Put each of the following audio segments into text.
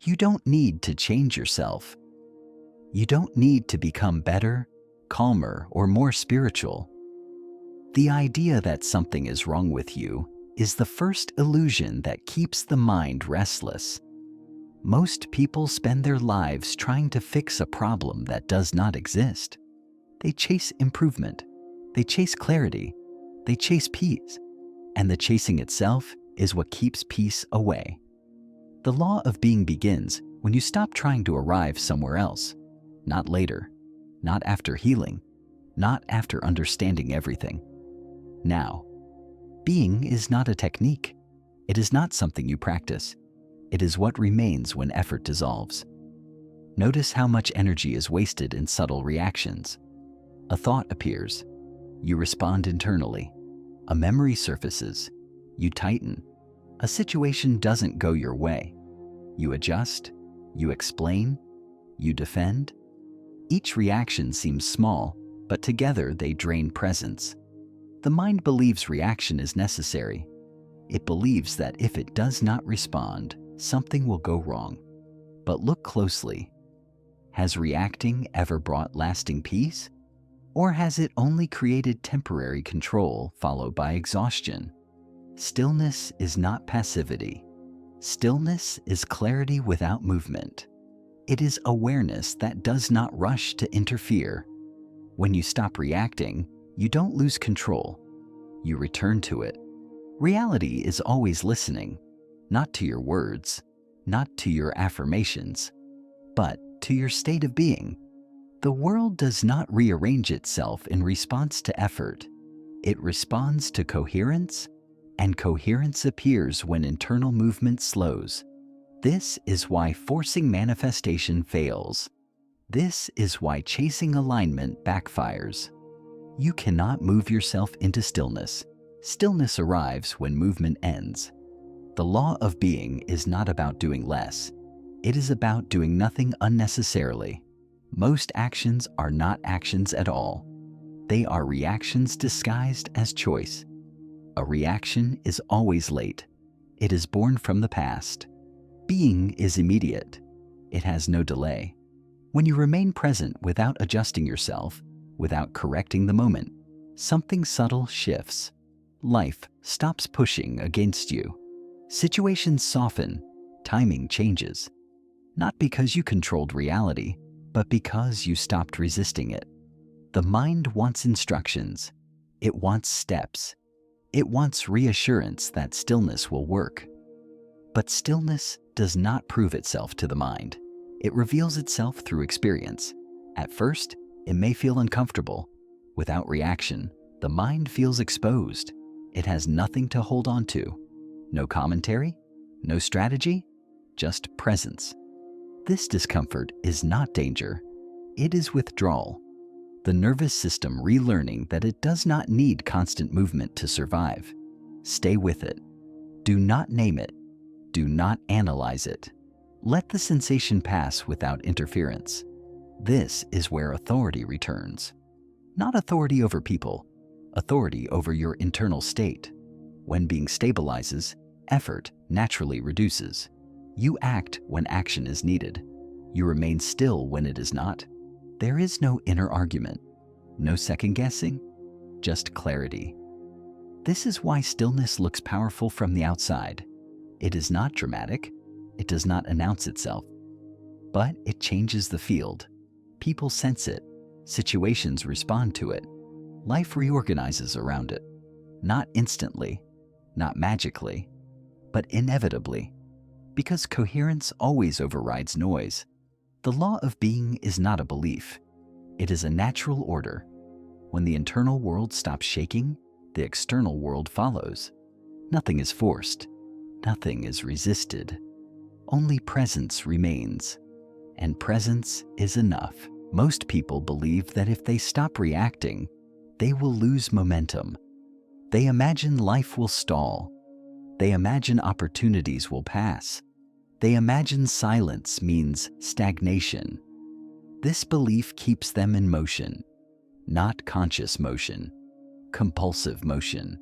You don't need to change yourself. You don't need to become better, calmer, or more spiritual. The idea that something is wrong with you is the first illusion that keeps the mind restless. Most people spend their lives trying to fix a problem that does not exist. They chase improvement. They chase clarity. They chase peace. And the chasing itself is what keeps peace away. The law of being begins when you stop trying to arrive somewhere else. Not later. Not after healing. Not after understanding everything. Now. Being is not a technique. It is not something you practice. It is what remains when effort dissolves. Notice how much energy is wasted in subtle reactions. A thought appears. You respond internally. A memory surfaces. You tighten. A situation doesn't go your way. You adjust. You explain. You defend. Each reaction seems small, but together they drain presence. The mind believes reaction is necessary. It believes that if it does not respond, something will go wrong. But look closely. Has reacting ever brought lasting peace? Or has it only created temporary control followed by exhaustion? Stillness is not passivity. Stillness is clarity without movement. It is awareness that does not rush to interfere. When you stop reacting, you don't lose control. You return to it. Reality is always listening, not to your words, not to your affirmations, but to your state of being. The world does not rearrange itself in response to effort. It responds to coherence, and coherence appears when internal movement slows. This is why forcing manifestation fails. This is why chasing alignment backfires. You cannot move yourself into stillness. Stillness arrives when movement ends. The law of being is not about doing less. It is about doing nothing unnecessarily. Most actions are not actions at all. They are reactions disguised as choice. A reaction is always late. It is born from the past. Being is immediate. It has no delay. When you remain present without adjusting yourself, without correcting the moment, something subtle shifts. Life stops pushing against you. Situations soften. Timing changes. Not because you controlled reality, but because you stopped resisting it. The mind wants instructions. It wants steps. It wants reassurance that stillness will work. But stillness does not prove itself to the mind. It reveals itself through experience. At first, it may feel uncomfortable. Without reaction, the mind feels exposed. It has nothing to hold on to. No commentary, no strategy, just presence. This discomfort is not danger. It is withdrawal. The nervous system relearning that it does not need constant movement to survive. Stay with it. Do not name it. Do not analyze it. Let the sensation pass without interference. This is where authority returns. Not authority over people, authority over your internal state. When being stabilizes, effort naturally reduces. You act when action is needed. You remain still when it is not. There is no inner argument, no second guessing, just clarity. This is why stillness looks powerful from the outside. It is not dramatic. It does not announce itself. But it changes the field. People sense it. Situations respond to it. Life reorganizes around it. Not instantly, not magically, but inevitably. Because coherence always overrides noise. The law of being is not a belief. It is a natural order. When the internal world stops shaking, the external world follows. Nothing is forced. Nothing is resisted. Only presence remains. And presence is enough. Most people believe that if they stop reacting, they will lose momentum. They imagine life will stall. They imagine opportunities will pass. They imagine silence means stagnation. This belief keeps them in motion, not conscious motion, compulsive motion.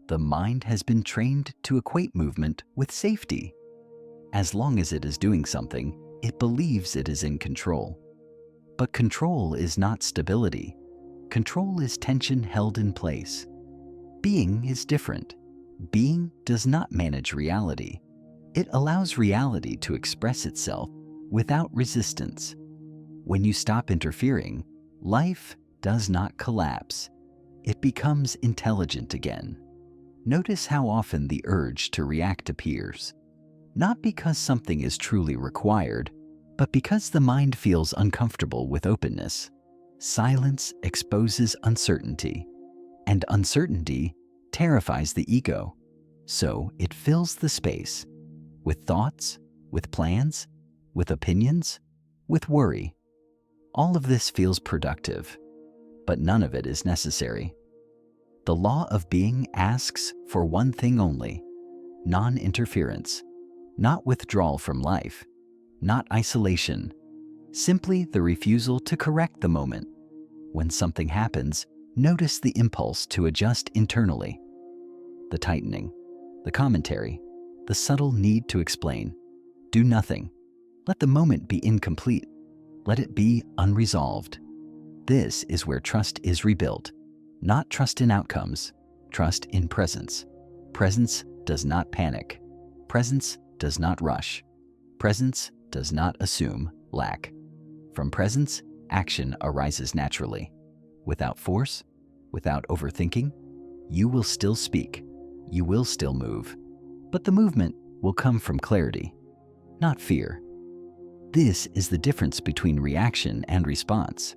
The mind has been trained to equate movement with safety. As long as it is doing something, it believes it is in control. But control is not stability. Control is tension held in place. Being is different. Being does not manage reality. It allows reality to express itself without resistance. When you stop interfering, life does not collapse. It becomes intelligent again. Notice how often the urge to react appears. Not because something is truly required, but because the mind feels uncomfortable with openness. Silence exposes uncertainty, and uncertainty terrifies the ego. So it fills the space with thoughts, with plans, with opinions, with worry. All of this feels productive, but none of it is necessary. The law of being asks for one thing only: non-interference, not withdrawal from life, not isolation, simply the refusal to correct the moment. When something happens, notice the impulse to adjust internally. The tightening, the commentary, the subtle need to explain. Do nothing. Let the moment be incomplete. Let it be unresolved. This is where trust is rebuilt. Not trust in outcomes, trust in presence. Presence does not panic. Presence does not rush. Presence does not assume lack. From presence, action arises naturally. Without force, without overthinking, you will still speak. You will still move. But the movement will come from clarity, not fear. This is the difference between reaction and response.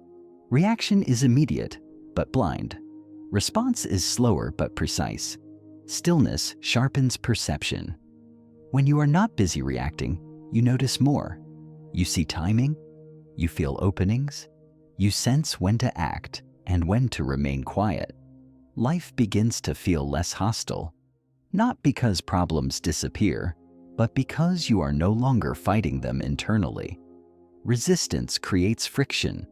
Reaction is immediate, but blind. Response is slower but precise. Stillness sharpens perception. When you are not busy reacting, you notice more. You see timing, you feel openings, you sense when to act and when to remain quiet. Life begins to feel less hostile, not because problems disappear, but because you are no longer fighting them internally. Resistance creates friction.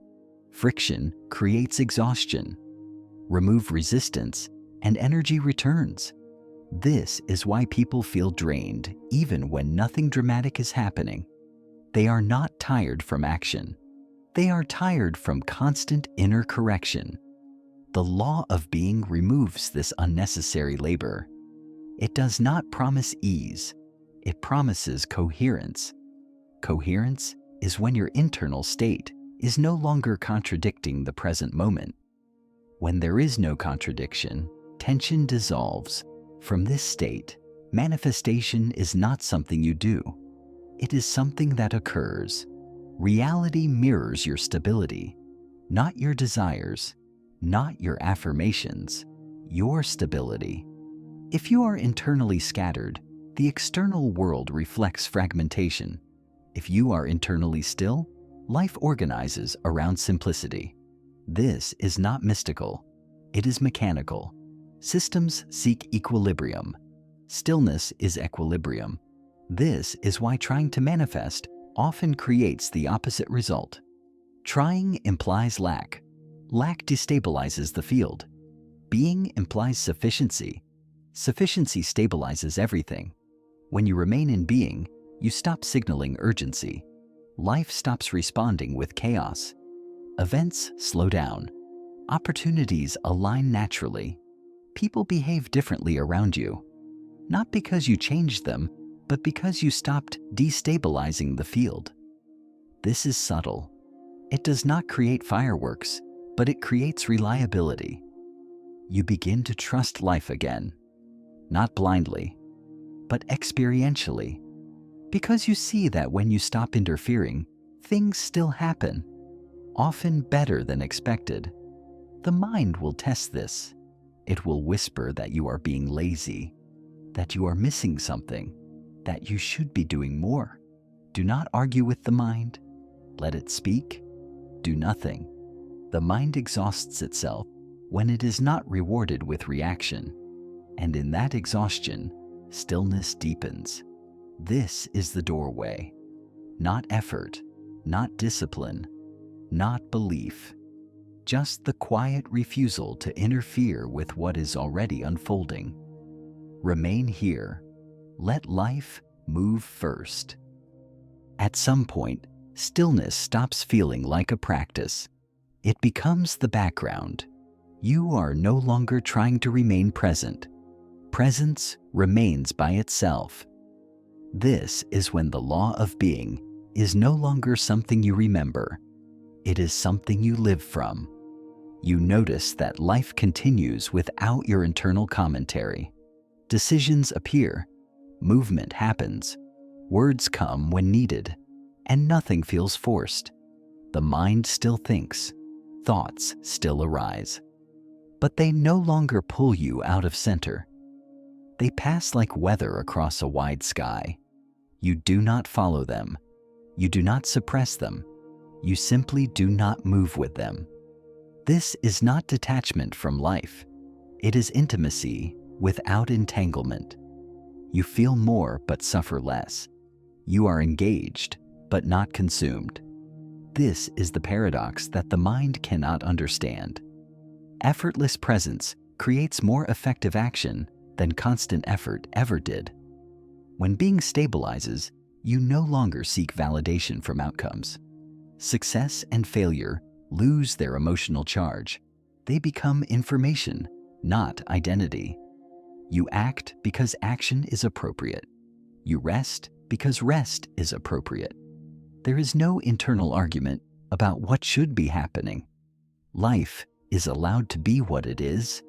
Friction creates exhaustion. Remove resistance, and energy returns. This is why people feel drained even when nothing dramatic is happening. They are not tired from action. They are tired from constant inner correction. The law of being removes this unnecessary labor. It does not promise ease. It promises coherence. Coherence is when your internal state is no longer contradicting the present moment. When there is no contradiction, tension dissolves. From this state, manifestation is not something you do. It is something that occurs. Reality mirrors your stability, not your desires, not your affirmations, your stability. If you are internally scattered, the external world reflects fragmentation. If you are internally still, life organizes around simplicity. This is not mystical. It is mechanical. Systems seek equilibrium. Stillness is equilibrium. This is why trying to manifest often creates the opposite result. Trying implies lack. Lack destabilizes the field. Being implies sufficiency. Sufficiency stabilizes everything. When you remain in being, you stop signaling urgency. Life stops responding with chaos. Events slow down. Opportunities align naturally. People behave differently around you. Not because you changed them, but because you stopped destabilizing the field. This is subtle. It does not create fireworks, but it creates reliability. You begin to trust life again, not blindly, but experientially, because you see that when you stop interfering, things still happen, often better than expected. The mind will test this. It will whisper that you are being lazy, that you are missing something, that you should be doing more. Do not argue with the mind. Let it speak. Do nothing. The mind exhausts itself when it is not rewarded with reaction. And in that exhaustion, stillness deepens. This is the doorway. Not effort, not discipline, not belief. Just the quiet refusal to interfere with what is already unfolding. Remain here. Let life move first. At some point, stillness stops feeling like a practice. It becomes the background. You are no longer trying to remain present. Presence remains by itself. This is when the law of being is no longer something you remember. It is something you live from. You notice that life continues without your internal commentary. Decisions appear, movement happens, words come when needed, and nothing feels forced. The mind still thinks, thoughts still arise, but they no longer pull you out of center. They pass like weather across a wide sky. You do not follow them. You do not suppress them. You simply do not move with them. This is not detachment from life. It is intimacy without entanglement. You feel more but suffer less. You are engaged but not consumed. This is the paradox that the mind cannot understand. Effortless presence creates more effective action than constant effort ever did. When being stabilizes, you no longer seek validation from outcomes. Success and failure lose their emotional charge. They become information, not identity. You act because action is appropriate. You rest because rest is appropriate. There is no internal argument about what should be happening. Life is allowed to be what it is,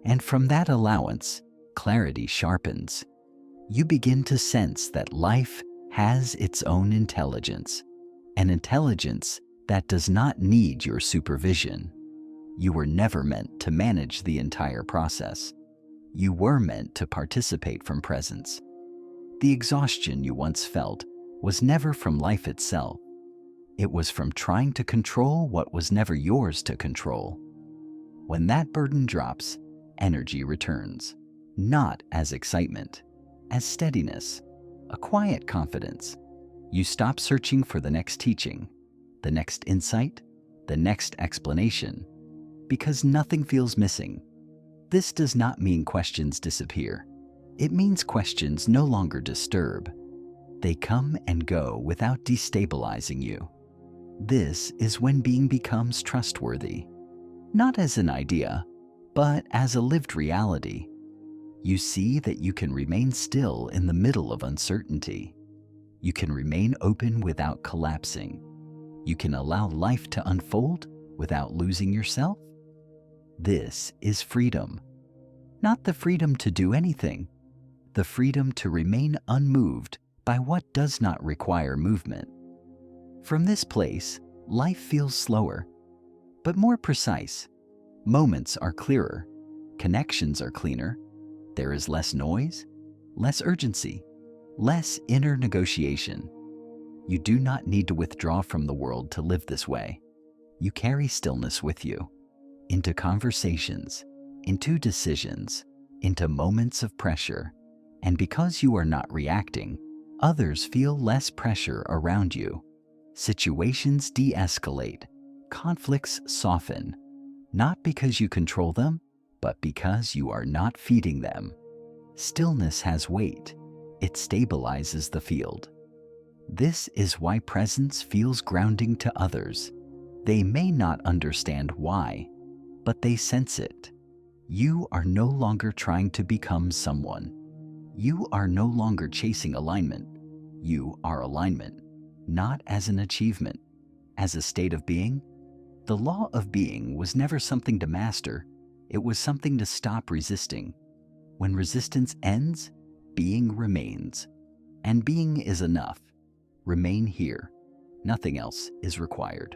and from that allowance, clarity sharpens. You begin to sense that life has its own intelligence, an intelligence that does not need your supervision. You were never meant to manage the entire process. You were meant to participate from presence. The exhaustion you once felt was never from life itself. It was from trying to control what was never yours to control. When that burden drops, energy returns, not as excitement, as steadiness, a quiet confidence. You stop searching for the next teaching, the next insight, the next explanation, because nothing feels missing. This does not mean questions disappear. It means questions no longer disturb. They come and go without destabilizing you. This is when being becomes trustworthy, not as an idea, but as a lived reality. You see that you can remain still in the middle of uncertainty. You can remain open without collapsing. You can allow life to unfold without losing yourself. This is freedom. Not the freedom to do anything, the freedom to remain unmoved by what does not require movement. From this place, life feels slower, but more precise. Moments are clearer, connections are cleaner. There is less noise, less urgency, less inner negotiation. You do not need to withdraw from the world to live this way. You carry stillness with you, into conversations, into decisions, into moments of pressure. And because you are not reacting, others feel less pressure around you. Situations de-escalate, conflicts soften, not because you control them, but because you are not feeding them. Stillness has weight. It stabilizes the field. This is why presence feels grounding to others. They may not understand why, but they sense it. You are no longer trying to become someone. You are no longer chasing alignment. You are alignment, not as an achievement, as a state of being. The law of being was never something to master. It was something to stop resisting. When resistance ends, being remains. And being is enough. Remain here. Nothing else is required.